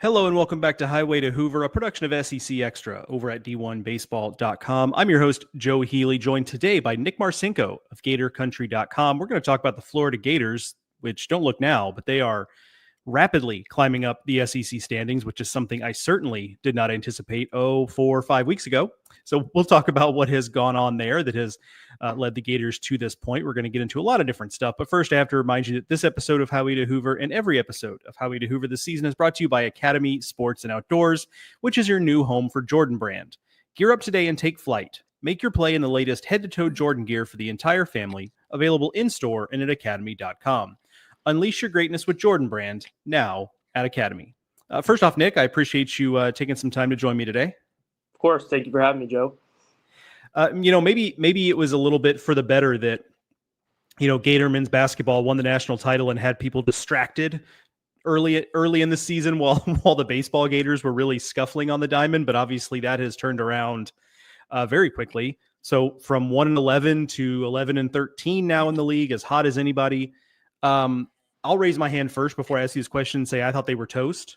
Hello and welcome back to Highway to Hoover, a production of SEC Extra over at D1Baseball.com. I'm your host, Joe Healy, joined today by Nick Marcinko of GatorCountry.com. We're going to talk about the Florida Gators, which don't look now, but they are rapidly climbing up the SEC standings, which is something I certainly did not anticipate 4 or 5 weeks ago. So we'll talk about what has gone on there that has led the Gators to this point. We're going to get into a lot of different stuff. But first, I have to remind you that this episode of Highway to Hoover and every episode of Highway to Hoover this season is brought to you by Academy Sports and Outdoors, which is your new home for Jordan Brand. Gear up today and take flight. Make your play in the latest head-to-toe Jordan gear for the entire family, available in-store and at academy.com. Unleash your greatness with Jordan Brand, now at Academy. First off, Nick, I appreciate you taking some time to join me today. Of course. Thank you for having me, Joe. Maybe it was a little bit for the better that, Gator men's basketball won the national title and had people distracted early in the season while the baseball Gators were really scuffling on the diamond. But obviously that has turned around very quickly. So from 1-11 to 11-13 now in the league, as hot as anybody. I'll raise my hand first before I ask you this question and say I thought they were toast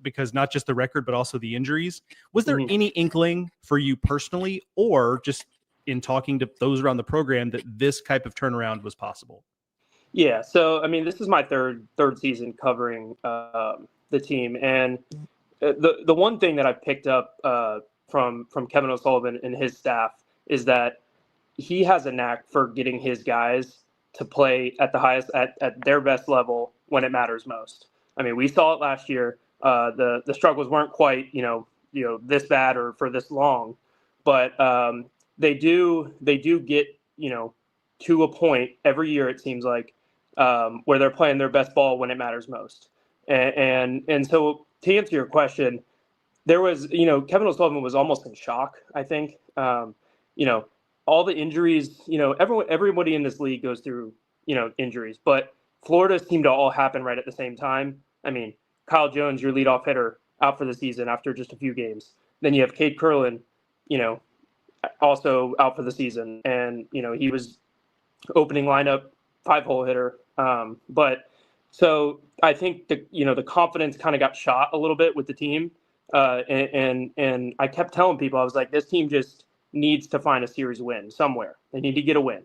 because not just the record, but also the injuries. Was there any inkling for you personally or just in talking to those around the program that this type of turnaround was possible? Yeah. So, I mean, this is my third season covering the team. And the one thing that I picked up from Kevin O'Sullivan and his staff is that he has a knack for getting his guys to play at the highest, at their best level when it matters most. I mean, we saw it last year. The struggles weren't quite, this bad or for this long, but they do get, to a point every year, it seems like, where they're playing their best ball when it matters most. And so to answer your question, there was, Kevin O'Sullivan was almost in shock, I think. All the injuries, everybody in this league goes through, injuries, but Florida seemed to all happen right at the same time. I mean, Kyle Jones, your leadoff hitter, out for the season after just a few games. Then you have Cade Curlin, also out for the season. And, he was opening lineup, 5-hole hitter. But so I think the confidence kind of got shot a little bit with the team. And I kept telling people, I was like, this team just needs to find a series win somewhere. They need to get a win.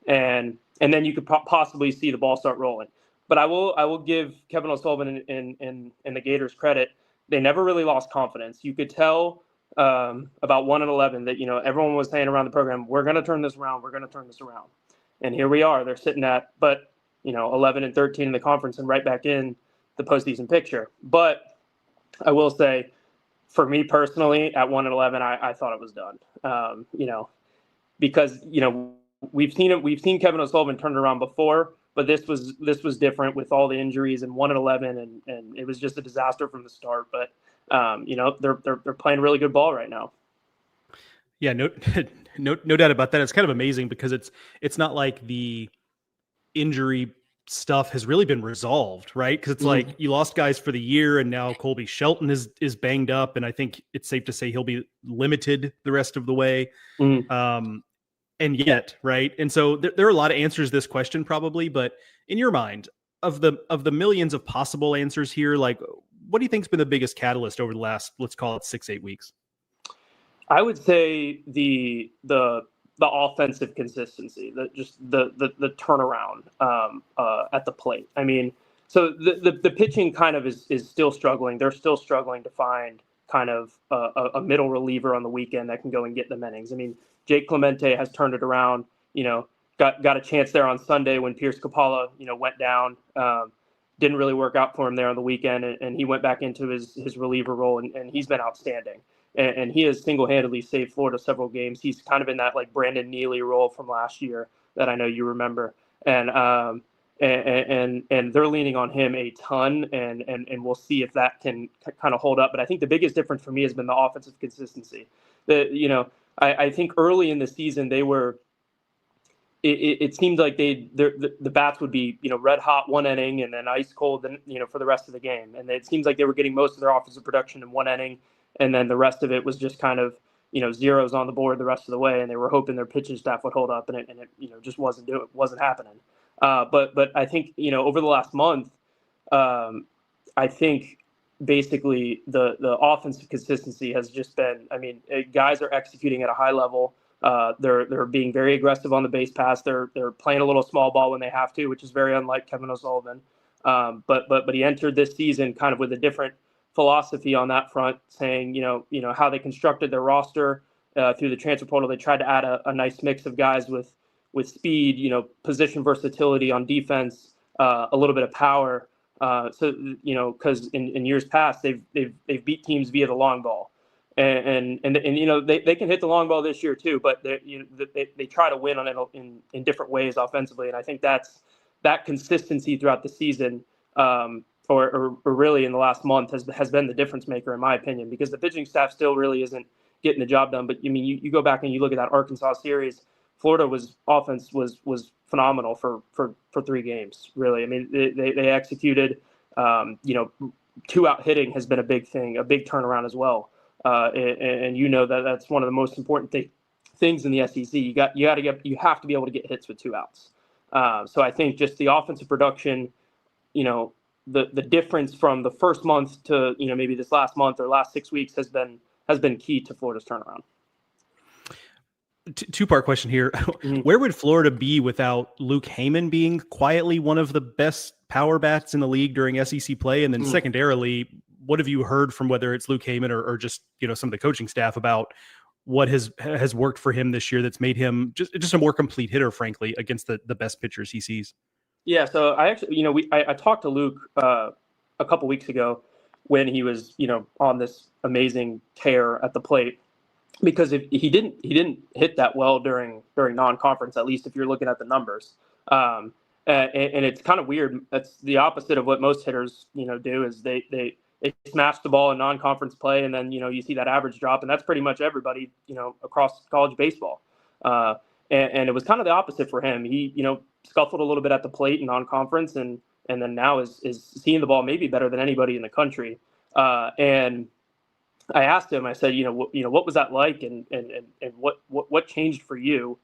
And then you could possibly see the ball start rolling. But I will give Kevin O'Sullivan and the Gators credit. They never really lost confidence. You could tell about 1-11 that, everyone was saying around the program, we're going to turn this around. We're going to turn this around. And here we are. They're sitting at, 11-13 in the conference and right back in the postseason picture. But I will say, for me personally, at 1-11, I thought it was done. Because we've seen Kevin O'Sullivan turn it around before, but this was different with all the injuries and 1-11, and it was just a disaster from the start. But they're playing really good ball right now. Yeah, no doubt about that. It's kind of amazing because it's not like the injury stuff has really been resolved, right? Because it's like you lost guys for the year, and now Colby Shelton is banged up, and I think it's safe to say he'll be limited the rest of the way. And yet, right? And so there are a lot of answers to this question probably, but in your mind, of the millions of possible answers here, like what do you think's been the biggest catalyst over the last, let's call it 6-8 weeks? I would say the offensive consistency, the turnaround at the plate. I mean, so the pitching kind of is still struggling. They're still struggling to find kind of a middle reliever on the weekend that can go and get them innings. I mean, Jake Clemente has turned it around. Got a chance there on Sunday when Pierce Capalla went down. Didn't really work out for him there on the weekend, and he went back into his reliever role, and he's been outstanding. And he has single-handedly saved Florida several games. He's kind of in that like Brandon Neely role from last year that I know you remember. And they're leaning on him a ton, and we'll see if that can kind of hold up. But I think the biggest difference for me has been the offensive consistency. I think early in the season they were. It seemed like the bats would be red hot one inning and then ice cold for the rest of the game. And it seems like they were getting most of their offensive production in one inning. And then the rest of it was just kind of, zeros on the board the rest of the way. And they were hoping their pitching staff would hold up, and it just wasn't happening. But I think, over the last month, I think basically the offensive consistency has just been, I mean, guys are executing at a high level. They're being very aggressive on the base pass. They're playing a little small ball when they have to, which is very unlike Kevin O'Sullivan. But he entered this season kind of with a different philosophy on that front, saying, how they constructed their roster through the transfer portal. They tried to add a nice mix of guys with speed, position versatility on defense, a little bit of power. Because in years past they've beat teams via the long ball, and they can hit the long ball this year too, but they try to win on it in different ways offensively, and I think that consistency throughout the season, or really in the last month has been the difference maker in my opinion, because the pitching staff still really isn't getting the job done. But I mean, you go back and you look at that Arkansas series. Florida offense was phenomenal for 3 games, really. I mean, they executed. 2-out hitting has been a big thing, a big turnaround as well. And that's one of the most important things in the SEC. You have to be able to get hits with 2 outs. So I think just the offensive production, the difference from the first month to maybe this last month or last 6 weeks has been key to Florida's turnaround. Two-part question here. Where would Florida be without Luke Heyman being quietly one of the best power bats in the league during SEC play? And then secondarily, what have you heard from whether it's Luke Heyman or just, some of the coaching staff about what has worked for him this year that's made him just a more complete hitter, frankly, against the best pitchers he sees? Yeah, so I actually, I talked to Luke a couple weeks ago when he was, on this amazing tear at the plate. Because if he didn't hit that well during non-conference, at least if you're looking at the numbers, and it's kind of weird. That's the opposite of what most hitters do. Is they smash the ball in non-conference play, and then you see that average drop, and that's pretty much everybody across college baseball. And it was kind of the opposite for him. He scuffled a little bit at the plate in non-conference, and then now is seeing the ball maybe better than anybody in the country. And I asked him, I said, what was that like, and what changed for you?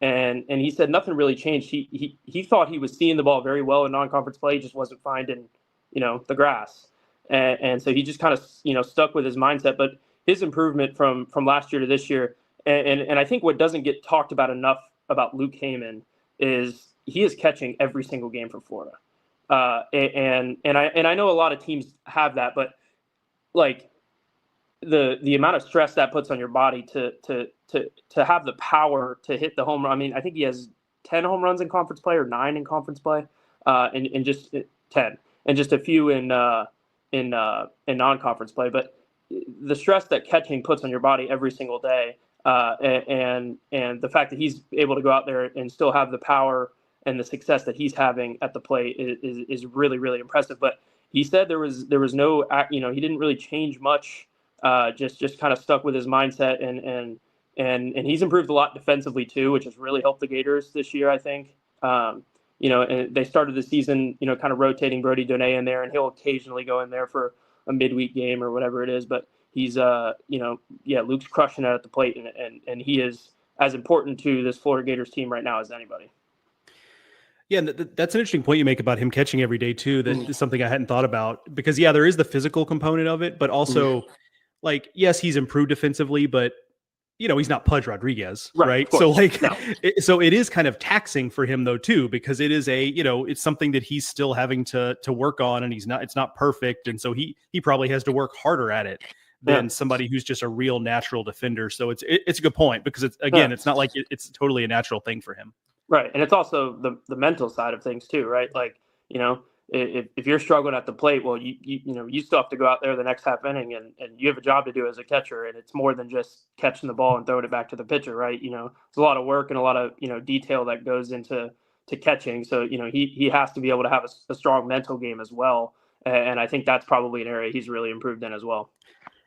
And he said nothing really changed. He thought he was seeing the ball very well in non-conference play, just wasn't finding, the grass. And so he just kind of, stuck with his mindset. But his improvement from last year to this year, and I think what doesn't get talked about enough about Luke Heyman is he is catching every single game for Florida. And I know a lot of teams have that, but like, the amount of stress that puts on your body to have the power to hit the home run. I mean, I think he has 10 home runs in conference play or 9 in conference play, and just 10, and just a few in non-conference play. But the stress that catching puts on your body every single day, and the fact that he's able to go out there and still have the power and the success that he's having at the plate is really, really impressive. But he said there was no, he didn't really change much. Just kind of stuck with his mindset, and he's improved a lot defensively too, which has really helped the Gators this year, I think. And they started the season, kind of rotating Brody Donay in there, and he'll occasionally go in there for a midweek game or whatever it is. But he's, Luke's crushing it at the plate, and he is as important to this Florida Gators team right now as anybody. Yeah, and that's an interesting point you make about him catching every day too. That is something I hadn't thought about, because there is the physical component of it, but also. Like, yes, he's improved defensively, but he's not Pudge Rodriguez, right? So so it is kind of taxing for him though too, because it is it's something that he's still having to work on, and it's not perfect, and so he probably has to work harder at it than somebody who's just a real natural defender. So it's a good point, because it's not like it's totally a natural thing for him, right? And it's also the mental side of things too, right? Like if you're struggling at the plate, well, you still have to go out there the next half inning, and you have a job to do as a catcher, and it's more than just catching the ball and throwing it back to the pitcher, right? It's a lot of work and a lot of detail that goes into catching. So he has to be able to have a strong mental game as well, and I think that's probably an area he's really improved in as well.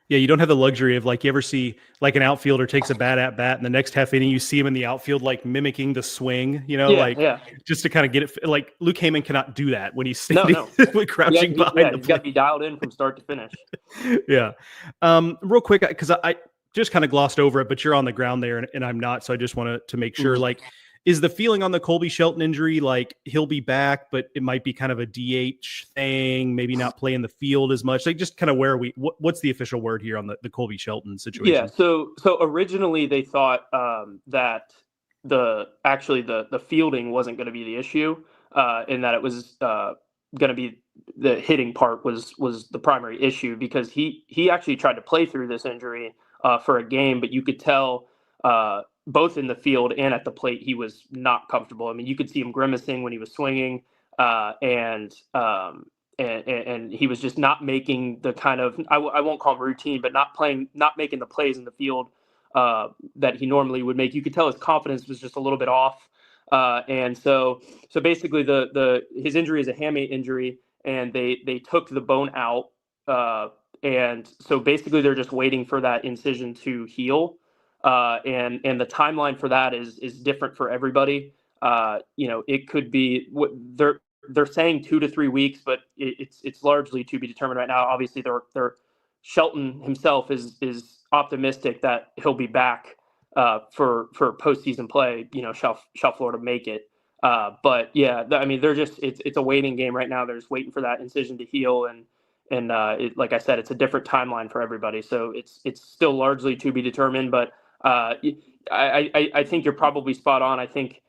Yeah, you don't have the luxury of, like, you ever see like an outfielder takes a bad at bat, and the next half inning you see him in the outfield like mimicking the swing, just to kind of get it. Like, Luke Heyman cannot do that when he's standing crouching behind the plate. He's got to be dialed in from start to finish. Yeah. Real quick, because I just kind of glossed over it, but you're on the ground there and I'm not, so I just want to make sure. Like, Is the feeling on the Colby Shelton injury like he'll be back, but it might be kind of a DH thing, maybe not play in the field as much? Like, just kind of what's the official word here on the Colby Shelton situation? Yeah, so originally they thought that the fielding wasn't going to be the issue, and that it was going to be the hitting part was the primary issue, because he actually tried to play through this injury for a game, but you could tell both in the field and at the plate he was not comfortable. I mean, you could see him grimacing when he was swinging, and he was just not making the kind of, I won't call him routine, but not making the plays in the field that he normally would make. You could tell his confidence was just a little bit off. And so basically his injury is a hamate injury, and they took the bone out. And so basically they're just waiting for that incision to heal. And the timeline for that is different for everybody. It could be they're saying 2 to 3 weeks, but it's largely to be determined right now. Obviously, Shelton himself is optimistic that he'll be back for postseason play. Shall Florida make it? But yeah, I mean, it's a waiting game right now. They're just waiting for that incision to heal, and like I said, it's a different timeline for everybody. So it's still largely to be determined. But I think you're probably spot on. I think.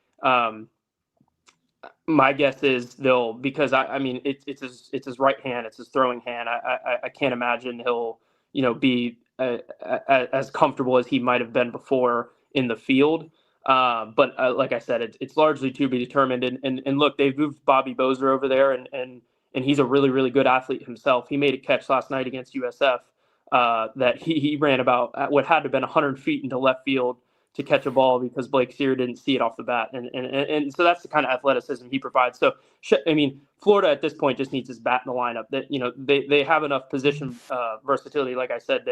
My guess is because I mean it's his right hand, it's his throwing hand. I can't imagine he'll be as comfortable as he might have been before in the field. But like I said, it's largely to be determined. And look, they've moved Bobby Bozer over there, and he's a really, really good athlete himself. He made a catch last night against USF that he ran about what had to have been 100 feet into left field to catch a ball, because Blake Sear didn't see it off the bat. And so that's the kind of athleticism he provides. So, I mean, Florida at this point just needs his bat in the lineup. That they have enough position versatility. Like I said,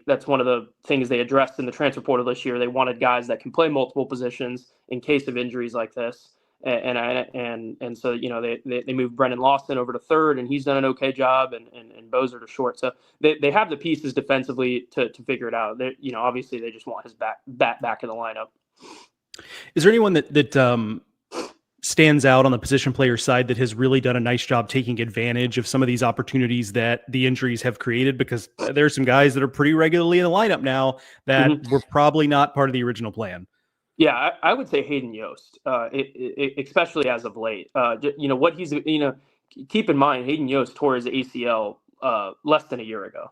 that's one of the things they addressed in the transfer portal this year. They wanted guys that can play multiple positions in case of injuries like this. And so they moved Brendan Lawson over to third, and he's done an okay job, and Bozer to short. So they have the pieces defensively to figure it out. Obviously they just want his bat back in the lineup. Is there anyone that stands out on the position player side that has really done a nice job taking advantage of some of these opportunities that the injuries have created? Because there's some guys that are pretty regularly in the lineup now that were probably not part of the original plan. Yeah, I would say Hayden Yost, especially as of late. What he's, keep in mind, Hayden Yost tore his ACL less than a year ago,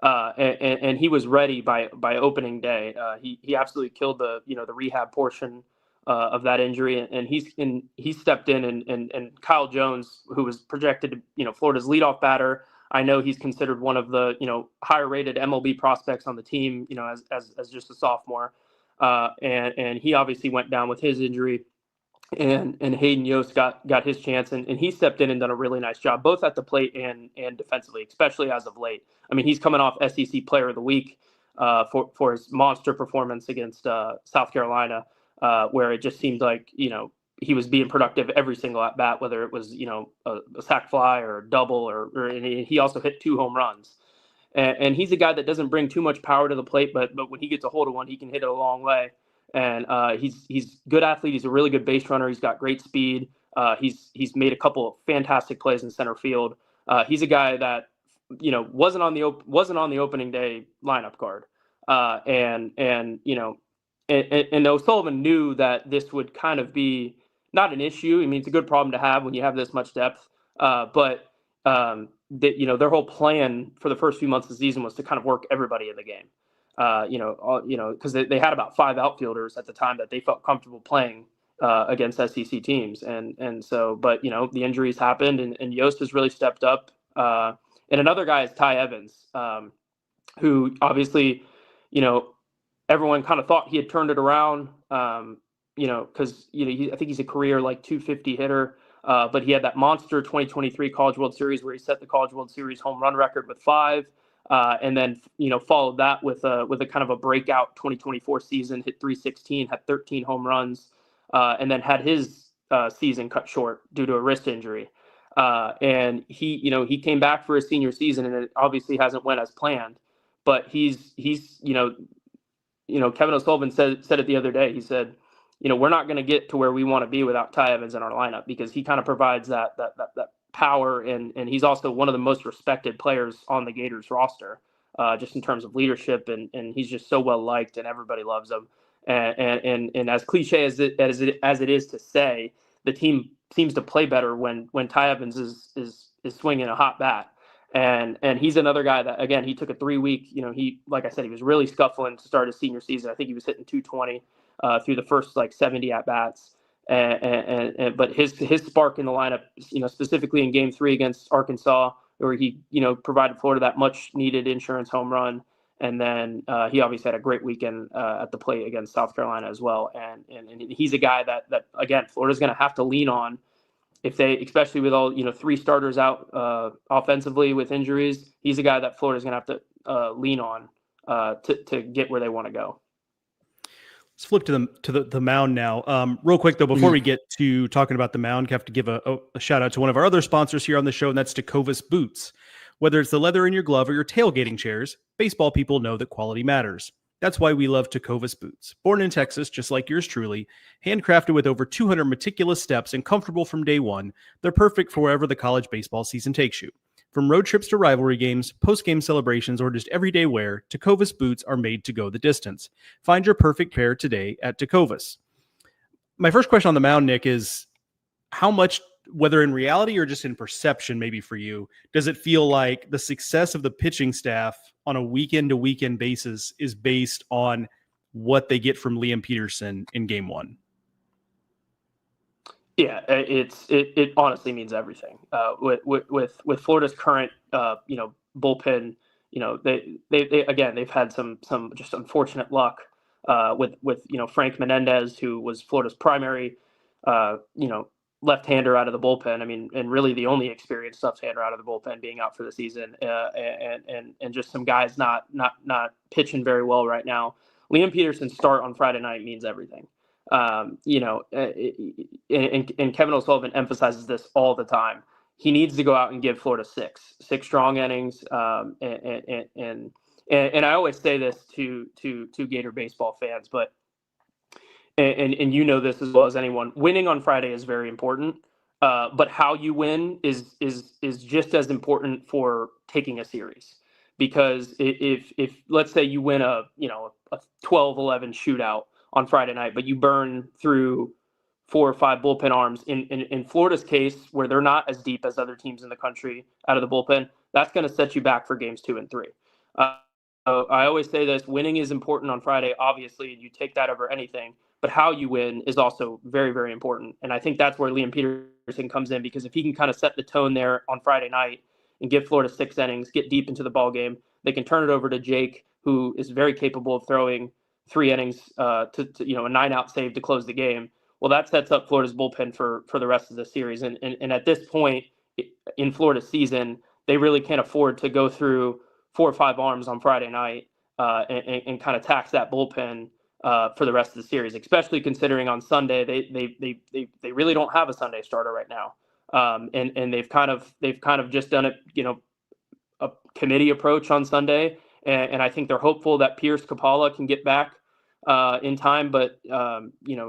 and he was ready by opening day. He absolutely killed the rehab portion of that injury, and he stepped in, and Kyle Jones, who was projected to Florida's leadoff batter. I know he's considered one of the higher rated MLB prospects on the team, as just a sophomore. And he obviously went down with his injury, and Hayden Yost got his chance, and he stepped in and done a really nice job, both at the plate and defensively, especially as of late. I mean, he's coming off SEC Player of the Week for his monster performance against South Carolina, where it just seemed like he was being productive every single at bat, whether it was a sac fly or a double, and he also hit 2 home runs. And he's a guy that doesn't bring too much power to the plate, but when he gets a hold of one, he can hit it a long way. And he's a good athlete. He's a really good base runner. He's got great speed. He's made a couple of fantastic plays in center field. He's a guy that wasn't on the opening day lineup card. And O'Sullivan knew that this would kind of be not an issue. I mean, it's a good problem to have when you have this much depth. But their whole plan for the first few months of the season was to kind of work everybody in the game. Because they had about 5 outfielders at the time that they felt comfortable playing against SEC teams, and so, but the injuries happened, and Yost has really stepped up. And another guy is Ty Evans, who obviously, everyone kind of thought he had turned it around. Because I think he's a career like 250 hitter. But he had that monster 2023 College World Series where he set the College World Series home run record with 5, and then followed that with a kind of a breakout 2024 season, hit 316, had 13 home runs, and then had his season cut short due to a wrist injury. And he came back for his senior season, and it obviously hasn't went as planned. But he's Kevin O'Sullivan said it the other day. He said, we're not going to get to where we want to be without Ty Evans in our lineup, because he kind of provides that power, and he's also one of the most respected players on the Gators roster, just in terms of leadership, and he's just so well liked and everybody loves him. And as cliche as it is to say, the team seems to play better when Ty Evans is swinging a hot bat. And he's another guy that, again, he took a 3-week, like I said, he was really scuffling to start his senior season. I think he was hitting 220 through the first 70 at bats. But his spark in the lineup, specifically in Game 3 against Arkansas, where he provided Florida that much needed insurance home run, and then he obviously had a great weekend at the plate against South Carolina as well. And he's a guy that again, Florida's going to have to lean on if they, especially with all 3 starters out offensively with injuries. He's a guy that Florida's going to have to lean on to get where they want to go. Let's flip to the mound now. Real quick, though, before we get to talking about the mound, I have to give a shout out to one of our other sponsors here on the show, and that's Tecovas Boots. Whether it's the leather in your glove or your tailgating chairs, baseball people know that quality matters. That's why we love Tecovas Boots. Born in Texas, just like yours truly, handcrafted with over 200 meticulous steps and comfortable from day one, they're perfect for wherever the college baseball season takes you. From road trips to rivalry games, post-game celebrations, or just everyday wear, Tecovas boots are made to go the distance. Find your perfect pair today at Tecovas. My first question on the mound, Nick, is how much, whether in reality or just in perception, maybe for you, does it feel like the success of the pitching staff on a weekend-to-weekend basis is based on what they get from Liam Peterson in Game 1? Yeah, it honestly means everything. With Florida's current bullpen, they've had some just unfortunate luck with Frank Menendez, who was Florida's primary left-hander out of the bullpen. I mean, and really the only experienced left-hander out of the bullpen being out for the season, and just some guys not pitching very well right now. Liam Peterson's start on Friday night means everything. And Kevin O'Sullivan emphasizes this all the time. He needs to go out and give Florida six strong innings. And I always say this to Gator baseball fans, but and this as well as anyone, winning on Friday is very important. But how you win is just as important for taking a series, because if let's say you win a 12-11 shootout on Friday night, but you burn through 4 or 5 bullpen arms in Florida's case, where they're not as deep as other teams in the country out of the bullpen, that's going to set you back for games 2 and 3. I always say this: winning is important on Friday, obviously, and you take that over anything, but how you win is also very, very important. And I think that's where Liam Peterson comes in, because if he can kind of set the tone there on Friday night and give Florida 6 innings, get deep into the ball game, they can turn it over to Jake, who is very capable of throwing 3 innings to a 9-out save to close the game. Well, that sets up Florida's bullpen for the rest of the series. And at this point in Florida's season, they really can't afford to go through 4 or 5 arms on Friday night and kind of tax that bullpen for the rest of the series, especially considering on Sunday they really don't have a Sunday starter right now. And they've kind of just done it, a committee approach on Sunday. And I think they're hopeful that Pierce Capalla can get back in time, but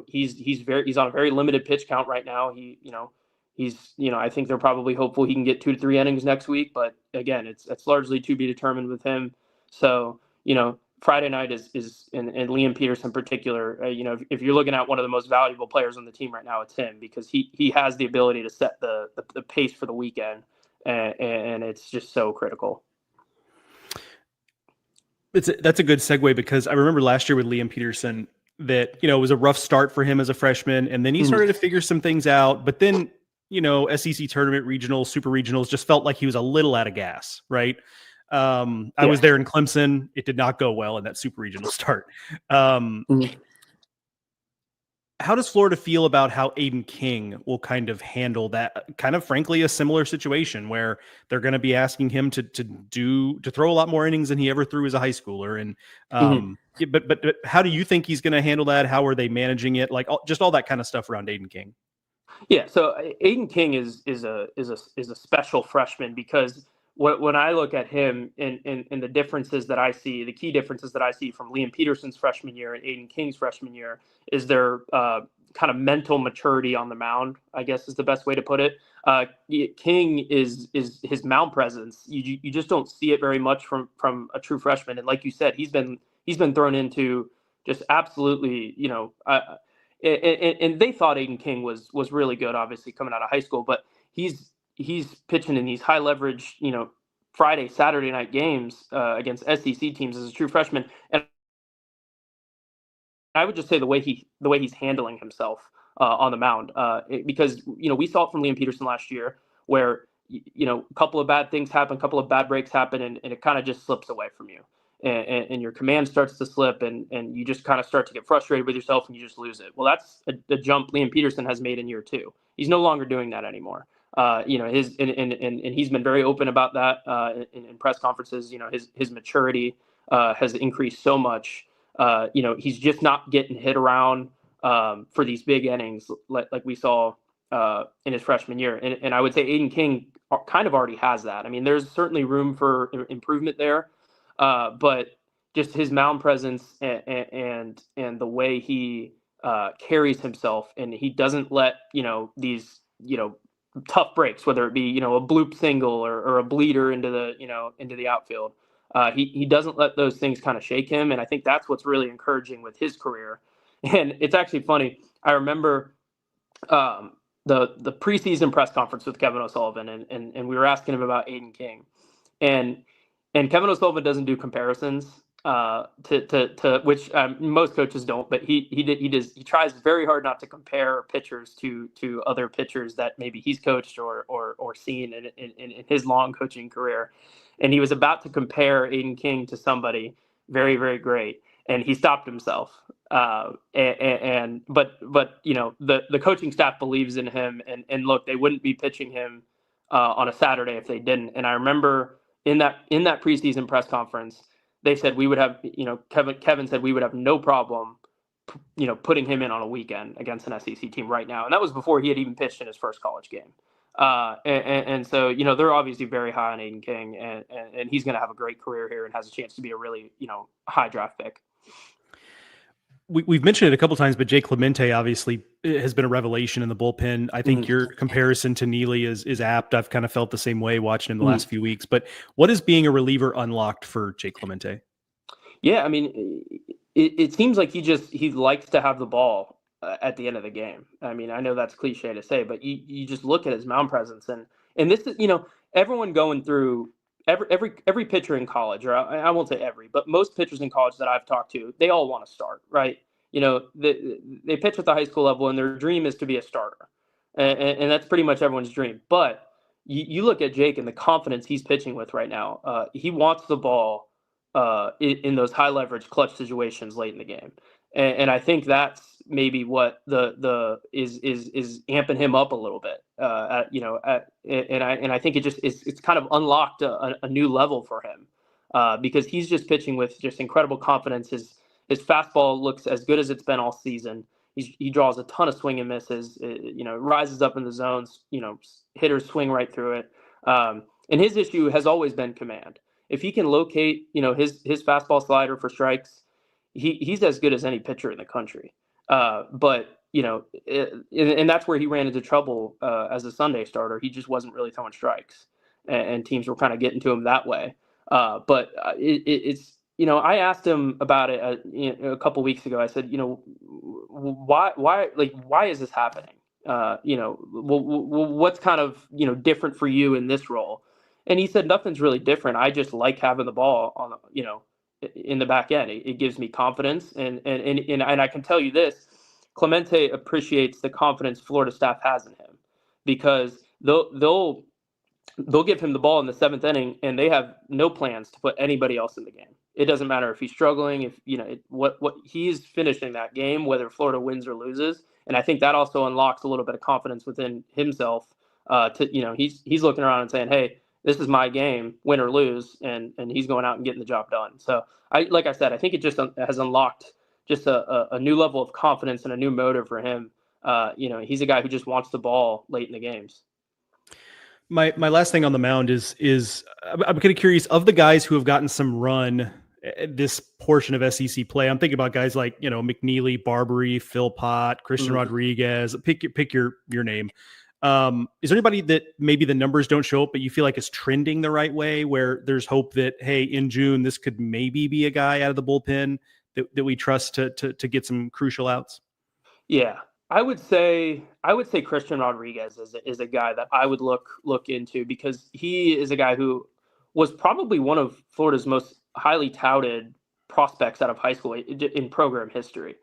he's on a very limited pitch count right now. I think they're probably hopeful he can get 2 to 3 innings next week, but again, it's largely to be determined with him. So Friday night is and Liam Peterson in particular. If you're looking at one of the most valuable players on the team right now, it's him, because he has the ability to set the pace for the weekend, and it's just so critical. That's a good segue, because I remember last year with Liam Peterson that, it was a rough start for him as a freshman, and then he started to figure some things out. But then, SEC tournament, regionals, super regionals, just felt like he was a little out of gas, right? I was there in Clemson. It did not go well in that super regional start. How does Florida feel about how Aiden King will kind of handle that, kind of frankly a similar situation where they're going to be asking him to throw a lot more innings than he ever threw as a high schooler? And but how do you think he's going to handle that? How are they managing it? Like just all that kind of stuff around Aiden King. Yeah, so Aiden King is a special freshman, because when I look at him and the differences that I see, the key differences that I see from Liam Peterson's freshman year and Aiden King's freshman year is their kind of mental maturity on the mound, I guess is the best way to put it. King is his mound presence. You just don't see it very much from a true freshman. And like you said, he's been thrown into just absolutely, and they thought Aiden King was really good, obviously coming out of high school, but he's pitching in these high leverage, Friday, Saturday night games against SEC teams as a true freshman. And I would just say the way he's handling himself on the mound, because, we saw it from Liam Peterson last year where, a couple of bad things happen, a couple of bad breaks happen, and it kind of just slips away from you. And your command starts to slip and you just kind of start to get frustrated with yourself and you just lose it. Well, that's the jump Liam Peterson has made in year 2. He's no longer doing that anymore. And he's been very open about that in press conferences. His maturity has increased so much. He's just not getting hit around for these big innings like we saw in his freshman year. And I would say Aiden King kind of already has that. I mean, there's certainly room for improvement there, but just his mound presence and the way he carries himself, and he doesn't let these tough breaks, whether it be a bloop single or a bleeder into the outfield. He doesn't let those things kind of shake him, and I think that's what's really encouraging with his career. And it's actually funny. I remember the preseason press conference with Kevin O'Sullivan, and we were asking him about Aiden King, and Kevin O'Sullivan doesn't do comparisons to which most coaches don't, but he tries very hard not to compare pitchers to other pitchers that maybe he's coached or seen in his long coaching career. And he was about to compare Aiden King to somebody very, very great, and he stopped himself. But the coaching staff believes in him, and look, they wouldn't be pitching him on a Saturday if they didn't. And I remember in that preseason press conference, they said we would have, Kevin said we would have no problem, putting him in on a weekend against an SEC team right now. And that was before he had even pitched in his first college game. And so, they're obviously very high on Aiden King, and he's going to have a great career here and has a chance to be a really, high draft pick. We've mentioned it a couple times, but Jake Clemente obviously has been a revelation in the bullpen. I think your comparison to Neely is apt. I've kind of felt the same way watching him the last few weeks. But what is being a reliever unlocked for Jake Clemente? Yeah, I mean, it seems like he likes to have the ball at the end of the game. I mean, I know that's cliche to say, but you just look at his mound presence, and this is, everyone going through every pitcher in college, or I won't say every, but most pitchers in college that I've talked to, they all want to start, right? They pitch at the high school level, and their dream is to be a starter, and that's pretty much everyone's dream. But you look at Jake and the confidence he's pitching with right now. He wants the ball in those high leverage clutch situations late in the game, and I think that's maybe what is amping him up a little bit. And I think it's kind of unlocked a new level for him because he's just pitching with just incredible confidence. His fastball looks as good as it's been all season. He draws a ton of swing and misses. Rises up in the zones. Hitters swing right through it. And his issue has always been command. If he can locate, his fastball slider for strikes, he's as good as any pitcher in the country. But and that's where he ran into trouble as a Sunday starter. He just wasn't really throwing strikes, and teams were kind of getting to him that way. But it's I asked him about it a couple weeks ago. I said, why is this happening? What's kind of different for you in this role? And he said nothing's really different. I just like having the ball on in the back end. It gives me confidence, and I can tell you this: Clemente appreciates the confidence Florida staff has in him, because they'll give him the ball in the 7th inning, and they have no plans to put anybody else in the game. It doesn't matter if he's struggling, if what he's finishing that game, whether Florida wins or loses. And I think that also unlocks a little bit of confidence within himself. He's looking around and saying, "Hey, this is my game, win or lose," and he's going out and getting the job done. So like I said, I think it just has unlocked just a new level of confidence and a new motive for him. He's a guy who just wants the ball late in the games. My last thing on the mound is I'm kind of curious of the guys who have gotten some run this portion of SEC play. I'm thinking about guys like, McNeely, Barbary, Philpott, Christian Rodriguez. Pick your name. Is there anybody that maybe the numbers don't show up, but you feel like is trending the right way, where there's hope that, hey, in June this could maybe be a guy out of the bullpen that we trust to get some crucial outs? Yeah, I would say Christian Rodriguez is a guy that I would look into, because he is a guy who was probably one of Florida's most highly touted prospects out of high school in program history.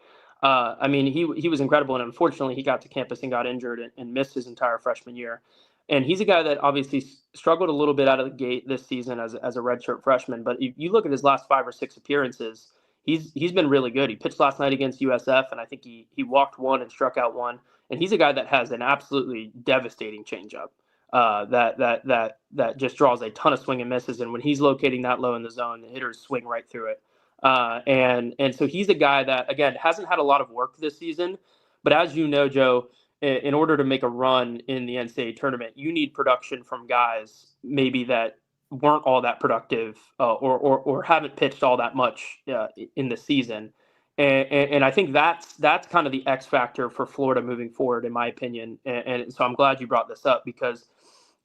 I mean, he was incredible, and unfortunately, he got to campus and got injured and missed his entire freshman year. And he's a guy that obviously struggled a little bit out of the gate this season as a redshirt freshman. But if you look at his last 5 or 6 appearances, he's been really good. He pitched last night against USF, and I think he walked 1 and struck out 1. And he's a guy that has an absolutely devastating changeup that just draws a ton of swing and misses. And when he's locating that low in the zone, the hitters swing right through it. And so he's a guy that, again, hasn't had a lot of work this season. But as you know, Joe, in order to make a run in the NCAA tournament, you need production from guys maybe that weren't all that productive or haven't pitched all that much in the season. And I think that's kind of the X factor for Florida moving forward, in my opinion. And so I'm glad you brought this up, because,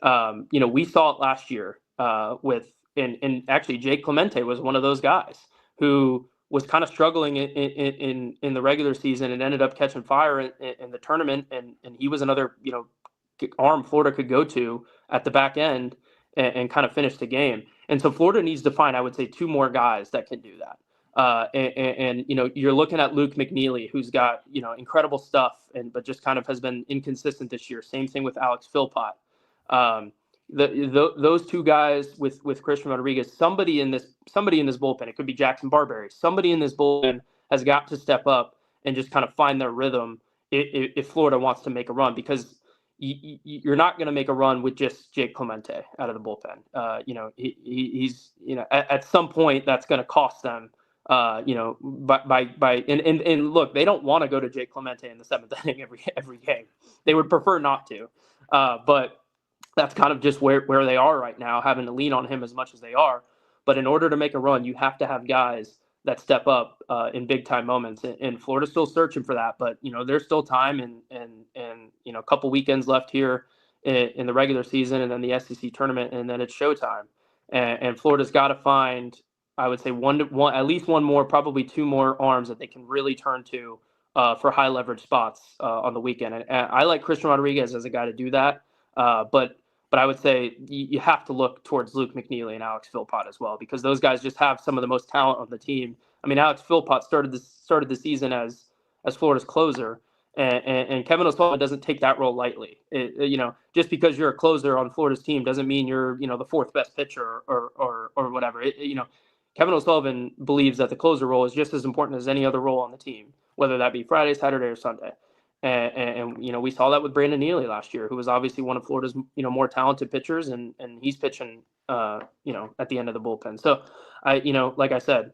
we saw it last year and actually Jake Clemente was one of those guys who was kind of struggling in the regular season and ended up catching fire in the tournament. And he was another, arm Florida could go to at the back end and kind of finish the game. And so Florida needs to find, I would say, 2 more guys that can do that. You're looking at Luke McNeely, who's got, incredible stuff, but just kind of has been inconsistent this year. Same thing with Alex Philpott. Those 2 guys with Christian Rodriguez, somebody in this bullpen, it could be Jackson Barberry, somebody in this bullpen has got to step up and just kind of find their rhythm if Florida wants to make a run, because you're not going to make a run with just Jake Clemente out of the bullpen. He's at some point that's going to cost them. And look, they don't want to go to Jake Clemente in the 7th inning every game. They would prefer not to, but that's kind of just where they are right now, having to lean on him as much as they are. But in order to make a run, you have to have guys that step up in big time moments. And Florida's still searching for that, but there's still time and a couple weekends left here in the regular season, and then the SEC tournament, and then it's showtime. And Florida's got to find, I would say, at least one more, probably 2 more arms that they can really turn to for high leverage spots on the weekend. And I like Christian Rodriguez as a guy to do that, but I would say you have to look towards Luke McNeely and Alex Philpott as well, because those guys just have some of the most talent on the team. I mean, Alex Philpott started the season as Florida's closer, and Kevin O'Sullivan doesn't take that role lightly. Just because you're a closer on Florida's team doesn't mean you're the 4th best pitcher or whatever. Kevin O'Sullivan believes that the closer role is just as important as any other role on the team, whether that be Friday, Saturday, or Sunday. And we saw that with Brandon Neely last year, who was obviously one of Florida's more talented pitchers, and he's pitching at the end of the bullpen. So like I said,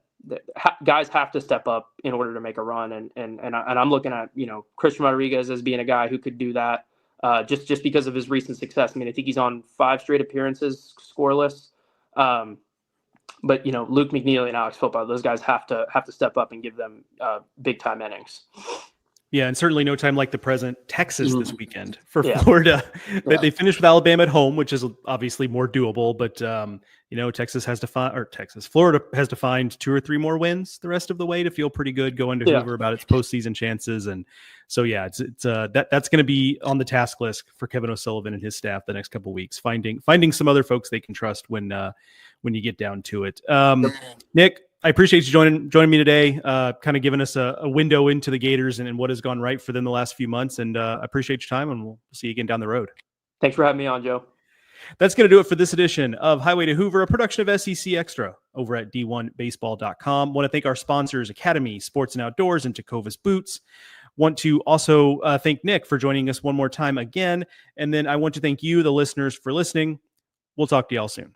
guys have to step up in order to make a run, and I'm looking at Christian Rodriguez as being a guy who could do that just because of his recent success. I mean, I think he's on 5 straight appearances scoreless. But Luke McNeely and Alex Philpott, those guys have to step up and give them big time innings. Yeah, and certainly no time like the present. Texas this weekend for Florida. Yeah. They finished with Alabama at home, which is obviously more doable. But Florida has to find 2 or 3 more wins the rest of the way to feel pretty good going to Hoover about its postseason chances. And so that's going to be on the task list for Kevin O'Sullivan and his staff the next couple of weeks. Finding some other folks they can trust when you get down to it. Nick, I appreciate you joining me today, kind of giving us a window into the Gators and what has gone right for them the last few months. And I appreciate your time, and we'll see you again down the road. Thanks for having me on, Joe. That's going to do it for this edition of Highway to Hoover, a production of SEC Extra over at D1Baseball.com. Want to thank our sponsors, Academy Sports and Outdoors and Tecovas Boots. Want to also thank Nick for joining us one more time again. And then I want to thank you, the listeners, for listening. We'll talk to y'all soon.